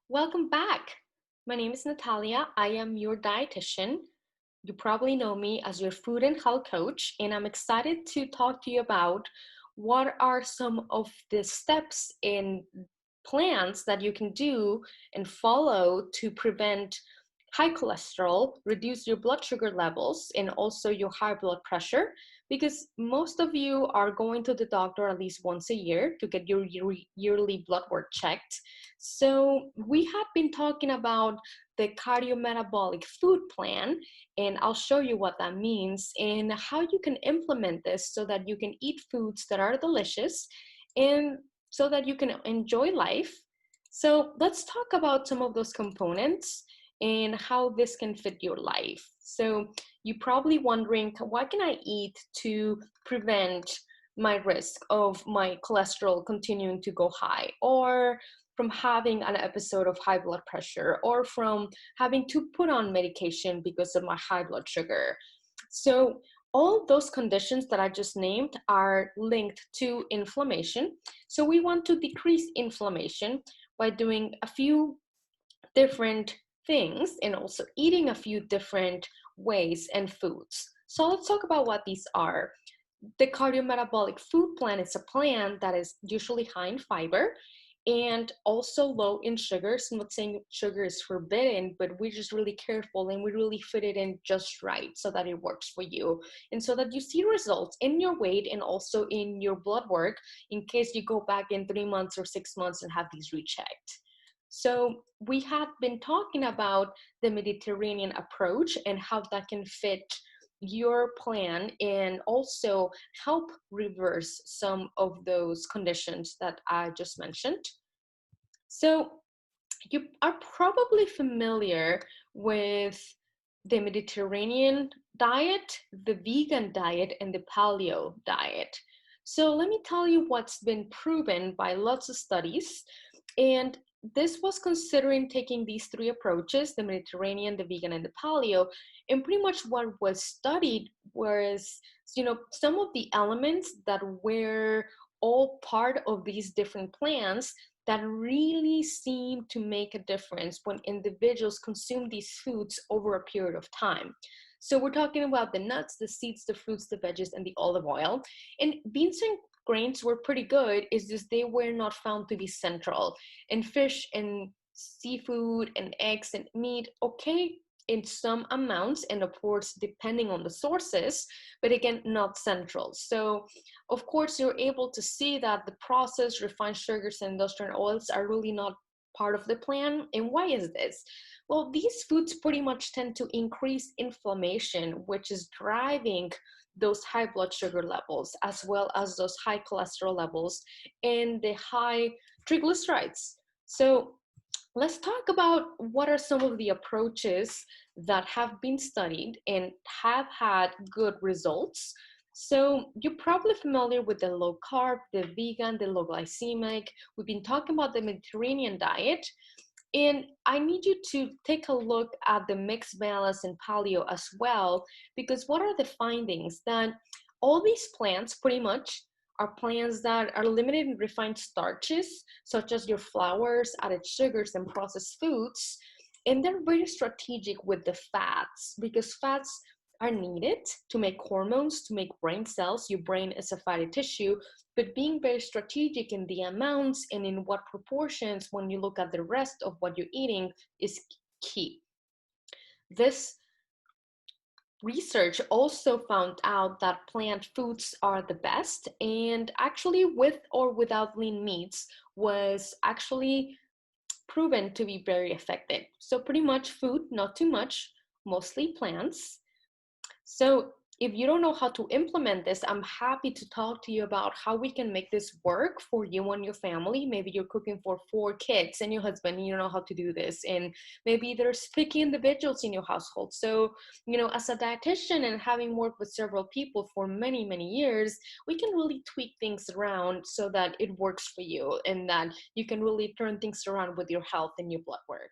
Welcome back. My name is Natalia. I am your dietitian. You probably know me as your food and health coach, and I'm excited to talk to you about what are some of the steps and plans that you can do and follow to prevent high cholesterol, reduce your blood sugar levels, and also your high blood pressure. Because most of you are going to the doctor at least once a year to get your yearly blood work checked. So, we have been talking about the cardiometabolic food plan, and I'll show you what that means and how you can implement this so that you can eat foods that are delicious and so that you can enjoy life. So let's talk about some of those components and how this can fit your life. So you're probably wondering, what can I eat to prevent my risk of my cholesterol continuing to go high, or from having an episode of high blood pressure, or from having to put on medication because of my high blood sugar. So all those conditions that I just named are linked to inflammation. So we want to decrease inflammation by doing a few different things and also eating a few different ways and foods. So let's talk about what these are. The cardiometabolic food plan is a plan that is usually high in fiber and also low in sugars. I'm not saying sugar is forbidden, but we're just really careful and we really fit it in just right so that it works for you and so that you see results in your weight and also in your blood work in case you go back in 3 months or 6 months and have these rechecked. So we have been talking about the Mediterranean approach and how that can fit your plan and also help reverse some of those conditions that I just mentioned. So you are probably familiar with the Mediterranean diet, the vegan diet, and the paleo diet. So let me tell you what's been proven by lots of studies. And this was considering taking these three approaches, the Mediterranean, the vegan, and the paleo. And pretty much what was studied was, some of the elements that were all part of these different plans that really seem to make a difference when individuals consume these foods over a period of time. So we're talking about the nuts, the seeds, the fruits, the veggies, and the olive oil. And beans and grains were pretty good, it's just they were not found to be central. And fish and seafood and eggs and meat, okay, in some amounts, and of course, depending on the sources, but again, not central. So of course, you're able to see that the processed refined sugars and industrial oils are really not part of the plan. And why is this? Well, these foods pretty much tend to increase inflammation, which is driving those high blood sugar levels, as well as those high cholesterol levels and the high triglycerides. So let's talk about what are some of the approaches that have been studied and have had good results. So you're probably familiar with the low carb, the vegan, the low glycemic. We've been talking about the Mediterranean diet. And I need you to take a look at the mixed balance and paleo as well, because what are the findings? That all these plants pretty much are plants that are limited in refined starches, such as your flours, added sugars, and processed foods. And they're very strategic with the fats because fats are needed to make hormones, to make brain cells. Your brain is a fatty tissue, but being very strategic in the amounts and in what proportions when you look at the rest of what you're eating is key. This research also found out that plant foods are the best, and actually with or without lean meats was actually proven to be very effective. So pretty much food, not too much, mostly plants. So if you don't know how to implement this, I'm happy to talk to you about how we can make this work for you and your family. Maybe you're cooking for 4 kids and your husband, and you don't know how to do this. And maybe there's picky individuals in your household. So, as a dietitian and having worked with several people for many, many years, we can really tweak things around so that it works for you and that you can really turn things around with your health and your blood work.